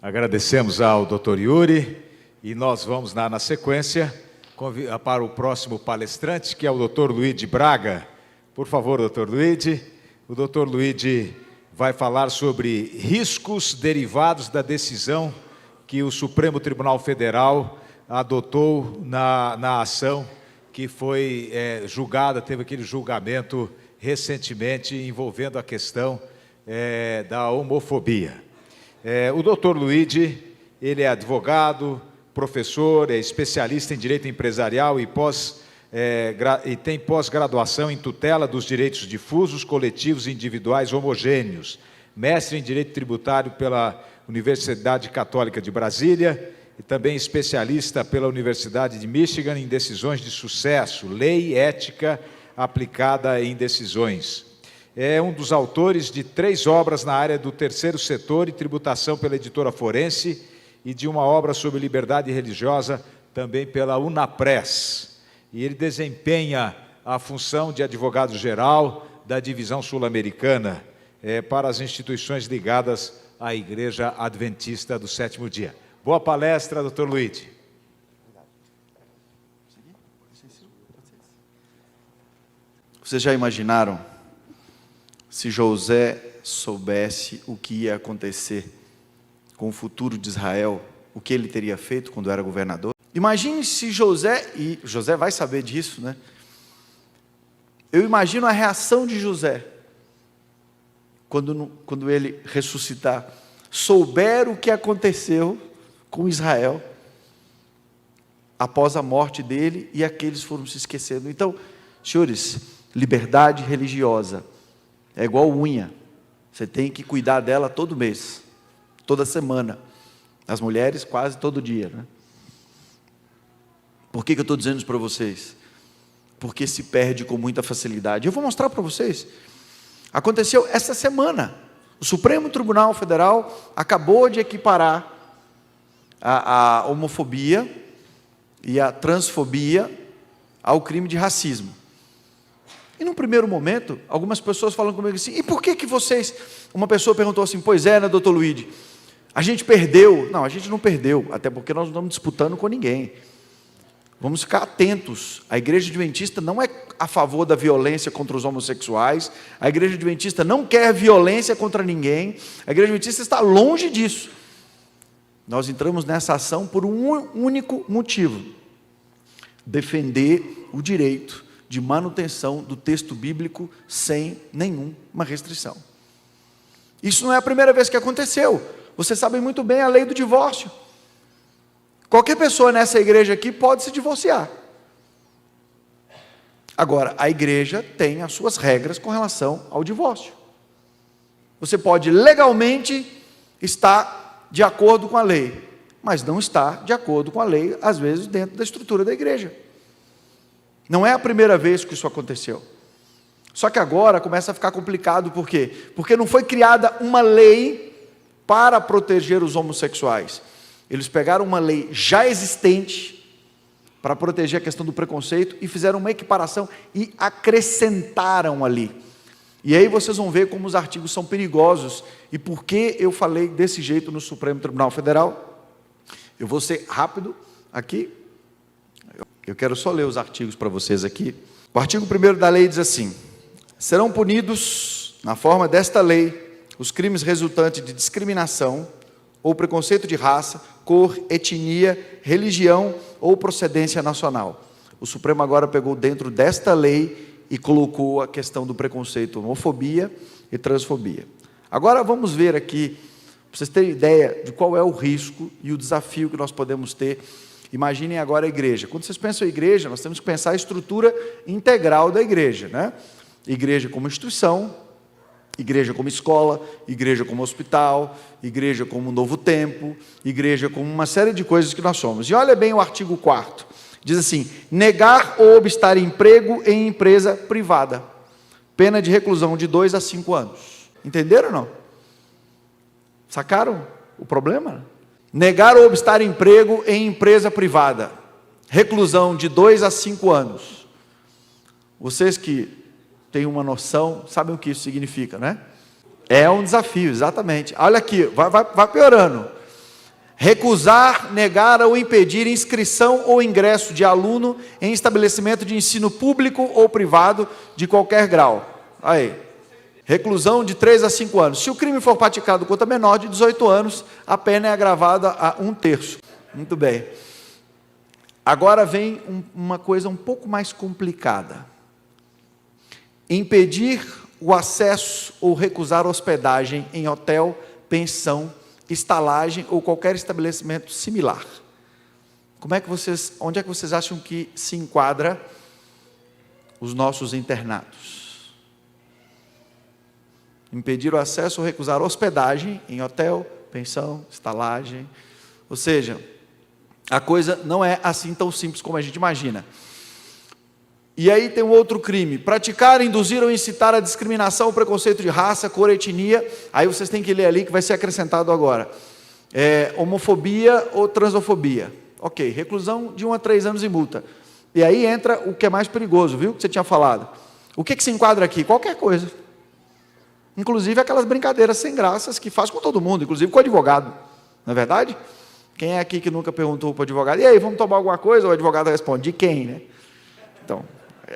Agradecemos ao Dr. Yuri e nós vamos na sequência para o próximo palestrante, que é o Dr. Luigi Braga. Por favor, Dr. Luigi. O Dr. Luigi vai falar sobre riscos derivados da decisão que o Supremo Tribunal Federal adotou na ação que foi julgada, teve aquele julgamento recentemente envolvendo a questão da homofobia. O Dr. Luigi, ele é advogado, professor, é especialista em direito empresarial e tem pós-graduação em tutela dos direitos difusos, coletivos e individuais homogêneos, mestre em direito tributário pela Universidade Católica de Brasília e também especialista pela Universidade de Michigan em decisões de sucesso, lei e ética aplicada em decisões. É um dos autores de 3 obras na área do terceiro setor e tributação pela Editora Forense e de uma obra sobre liberdade religiosa também pela Unapress. E ele desempenha a função de advogado-geral da Divisão Sul-Americana para as instituições ligadas à Igreja Adventista do Sétimo Dia. Boa palestra, Dr. Luigi. Vocês já imaginaram se José soubesse o que ia acontecer com o futuro de Israel, o que ele teria feito quando era governador? Imagine se José, e José vai saber disso, né? Eu imagino a reação de José, quando ele ressuscitar, souber o que aconteceu com Israel, após a morte dele, e aqueles foram se esquecendo. Então, senhores, liberdade religiosa é igual unha, você tem que cuidar dela todo mês, toda semana, as mulheres quase todo dia, né? Por que eu estou dizendo isso para vocês? Porque se perde com muita facilidade. Eu vou mostrar para vocês. Aconteceu essa semana, o Supremo Tribunal Federal acabou de equiparar a homofobia e a transfobia ao crime de racismo. E num primeiro momento, algumas pessoas falam comigo assim, e por que vocês... Uma pessoa perguntou assim, pois é, né, doutor Luigi, a gente perdeu. Não, a gente não perdeu, até porque nós não estamos disputando com ninguém. Vamos ficar atentos, a Igreja Adventista não é a favor da violência contra os homossexuais, a Igreja Adventista não quer violência contra ninguém, a Igreja Adventista está longe disso. Nós entramos nessa ação por um único motivo, defender o direito de manutenção do texto bíblico sem nenhuma restrição. Isso não é a primeira vez que aconteceu. Vocês sabem muito bem a lei do divórcio. Qualquer pessoa nessa igreja aqui pode se divorciar. Agora, a igreja tem as suas regras com relação ao divórcio. Você pode legalmente estar de acordo com a lei, mas não está de acordo com a lei, às vezes, dentro da estrutura da igreja. Não é a primeira vez que isso aconteceu. Só que agora começa a ficar complicado, por quê? Porque não foi criada uma lei para proteger os homossexuais. Eles pegaram uma lei já existente para proteger a questão do preconceito e fizeram uma equiparação e acrescentaram ali. E aí vocês vão ver como os artigos são perigosos e por que eu falei desse jeito no Supremo Tribunal Federal. Eu vou ser rápido aqui. Eu quero só ler os artigos para vocês aqui. O artigo 1º da lei diz assim: serão punidos, na forma desta lei, os crimes resultantes de discriminação ou preconceito de raça, cor, etnia, religião ou procedência nacional. O Supremo agora pegou dentro desta lei e colocou a questão do preconceito, homofobia e transfobia. Agora vamos ver aqui, para vocês terem ideia de qual é o risco e o desafio que nós podemos ter. Imaginem agora a igreja. Quando vocês pensam em igreja, nós temos que pensar a estrutura integral da igreja, né? Igreja como instituição, igreja como escola, igreja como hospital, igreja como novo templo, igreja como uma série de coisas que nós somos. E olha bem o artigo 4º. Diz assim: negar ou obstar emprego em empresa privada. Pena de reclusão de 2 a 5 anos. Entenderam ou não? Sacaram o problema? Negar ou obstar emprego em empresa privada. Reclusão de 2 a 5 anos. Vocês que têm uma noção, sabem o que isso significa, né? É um desafio, exatamente. Olha aqui, vai piorando. recusar, negar ou impedir inscrição ou ingresso de aluno em estabelecimento de ensino público ou privado de qualquer grau. Aí, reclusão de 3 a 5 anos. Se o crime for praticado contra menor de 18 anos, a pena é agravada a 1/3. Muito bem. Agora vem uma coisa um pouco mais complicada. Impedir o acesso ou recusar hospedagem em hotel, pensão, estalagem ou qualquer estabelecimento similar. Onde é que vocês acham que se enquadra os nossos internatos? Impedir o acesso ou recusar hospedagem em hotel, pensão, estalagem. Ou seja, a coisa não é assim tão simples como a gente imagina. E aí tem um outro crime: praticar, induzir ou incitar a discriminação ou preconceito de raça, cor, etnia. Aí vocês têm que ler ali que vai ser acrescentado agora. Homofobia ou transofobia. Ok, reclusão de 1 a 3 anos e multa. E aí entra o que é mais perigoso, viu? Que você tinha falado. O que se enquadra aqui? Qualquer coisa. Inclusive aquelas brincadeiras sem graças que faz com todo mundo, inclusive com o advogado. Não é verdade? Quem é aqui que nunca perguntou para o advogado: e aí, vamos tomar alguma coisa? O advogado responde: de quem, né? Então,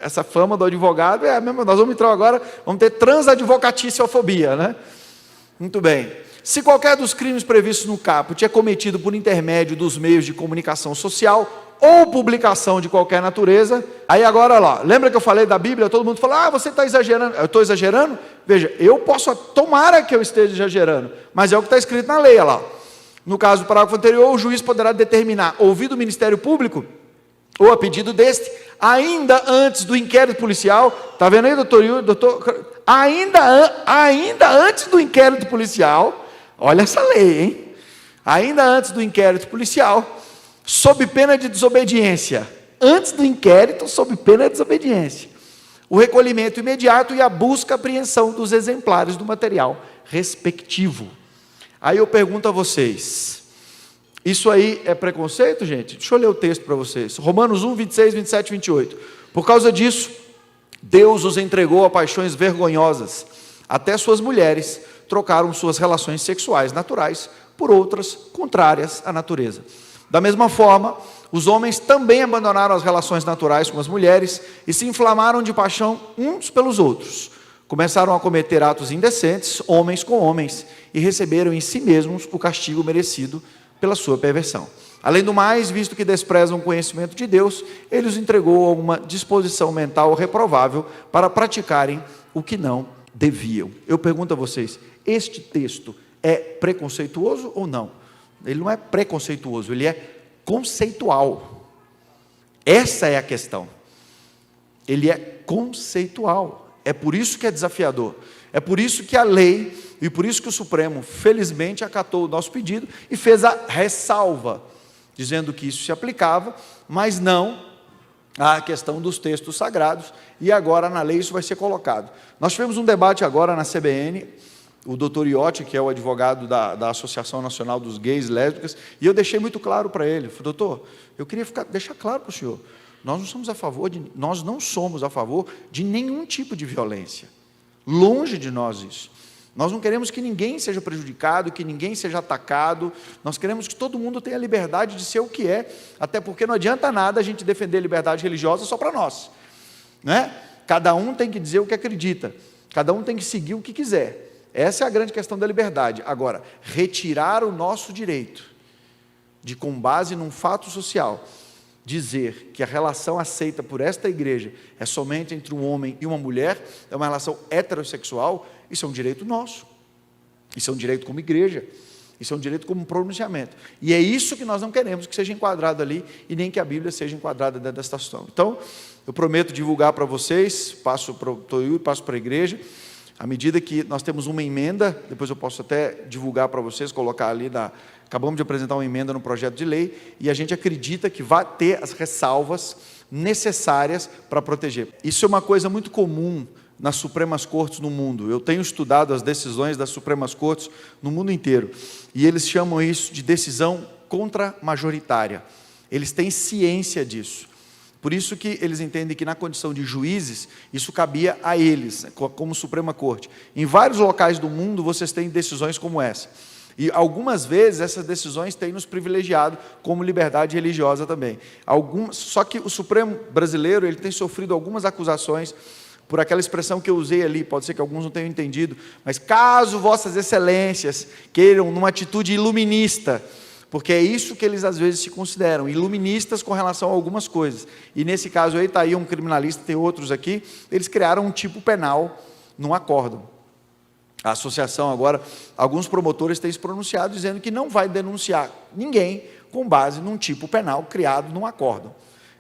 essa fama do advogado é a mesma. Nós vamos entrar agora, vamos ter transadvocaticiofobia, né? Muito bem. Se qualquer dos crimes previstos no caput é cometido por intermédio dos meios de comunicação social ou publicação de qualquer natureza, aí agora lá, lembra que eu falei da Bíblia? Todo mundo fala: você está exagerando. Eu estou exagerando? Veja, eu posso, tomara que eu esteja exagerando, mas é o que está escrito na lei, lá. No caso do parágrafo anterior, o juiz poderá determinar, ouvido o Ministério Público, ou a pedido deste, ainda antes do inquérito policial. Está vendo aí, doutor? Ainda antes do inquérito policial, olha essa lei, hein? Ainda antes do inquérito policial, sob pena de desobediência. Antes do inquérito, sob pena de desobediência. O recolhimento imediato e a busca e apreensão dos exemplares do material respectivo. Aí eu pergunto a vocês: isso aí é preconceito, gente? Deixa eu ler o texto para vocês. Romanos 1, 26, 27 e 28. Por causa disso, Deus os entregou a paixões vergonhosas. Até suas mulheres trocaram suas relações sexuais naturais por outras contrárias à natureza. Da mesma forma, os homens também abandonaram as relações naturais com as mulheres e se inflamaram de paixão uns pelos outros. Começaram a cometer atos indecentes, homens com homens, e receberam em si mesmos o castigo merecido pela sua perversão. Além do mais, visto que desprezam o conhecimento de Deus, ele os entregou a uma disposição mental reprovável para praticarem o que não deviam. Eu pergunto a vocês: este texto é preconceituoso ou não? Ele não é preconceituoso, ele é conceitual. Essa é a questão. Ele é conceitual. É por isso que é desafiador. É por isso que a lei, e por isso que o Supremo, felizmente, acatou o nosso pedido e fez a ressalva, dizendo que isso se aplicava, mas não à questão dos textos sagrados, e agora na lei isso vai ser colocado. Nós tivemos um debate agora na CBN, o doutor Iotti, que é o advogado da Associação Nacional dos Gays e Lésbicas, e eu deixei muito claro para ele: falei: doutor, eu queria deixar claro para o senhor, nós não somos a favor de nenhum tipo de violência. Longe de nós isso. Nós não queremos que ninguém seja prejudicado, que ninguém seja atacado. Nós queremos que todo mundo tenha liberdade de ser o que é, até porque não adianta nada a gente defender liberdade religiosa só para nós, né? Cada um tem que dizer o que acredita, cada um tem que seguir o que quiser. Essa é a grande questão da liberdade. Agora, retirar o nosso direito de, com base num fato social, dizer que a relação aceita por esta igreja é somente entre um homem e uma mulher, é uma relação heterossexual, isso é um direito nosso. Isso é um direito como igreja. Isso é um direito como pronunciamento. E é isso que nós não queremos que seja enquadrado ali, e nem que a Bíblia seja enquadrada dentro desta situação. Então, eu prometo divulgar para vocês, passo para o Toiú, passo para a igreja, à medida que nós temos uma emenda, depois eu posso até divulgar para vocês, colocar ali acabamos de apresentar uma emenda no projeto de lei, e a gente acredita que vai ter as ressalvas necessárias para proteger. Isso é uma coisa muito comum nas Supremas Cortes no mundo. Eu tenho estudado as decisões das Supremas Cortes no mundo inteiro, e eles chamam isso de decisão contramajoritária. Eles têm ciência disso. Por isso que eles entendem que na condição de juízes, isso cabia a eles, como Suprema Corte. Em vários locais do mundo, vocês têm decisões como essa. E algumas vezes essas decisões têm nos privilegiado como liberdade religiosa também. Só que o Supremo brasileiro ele tem sofrido algumas acusações por aquela expressão que eu usei ali, pode ser que alguns não tenham entendido, mas caso vossas excelências queiram, numa atitude iluminista, porque é isso que eles às vezes se consideram, iluministas com relação a algumas coisas. E nesse caso aí, está aí um criminalista, tem outros aqui, eles criaram um tipo penal num acórdão. A associação agora, alguns promotores têm se pronunciado dizendo que não vai denunciar ninguém com base num tipo penal criado num acórdão.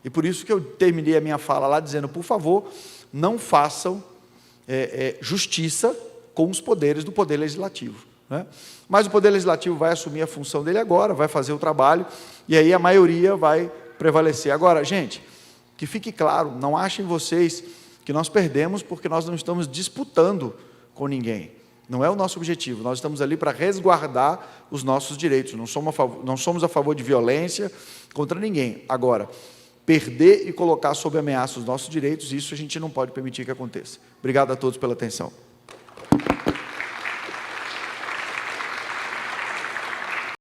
E por isso que eu terminei a minha fala lá dizendo, por favor, não façam justiça com os poderes do Poder Legislativo. Né? Mas o Poder Legislativo vai assumir a função dele agora, vai fazer o trabalho, e aí a maioria vai prevalecer. Agora, gente, que fique claro, não achem vocês que nós perdemos porque nós não estamos disputando com ninguém. Não é o nosso objetivo, nós estamos ali para resguardar os nossos direitos, não somos a favor de violência contra ninguém. Agora, perder e colocar sob ameaça os nossos direitos, isso a gente não pode permitir que aconteça. Obrigado a todos pela atenção.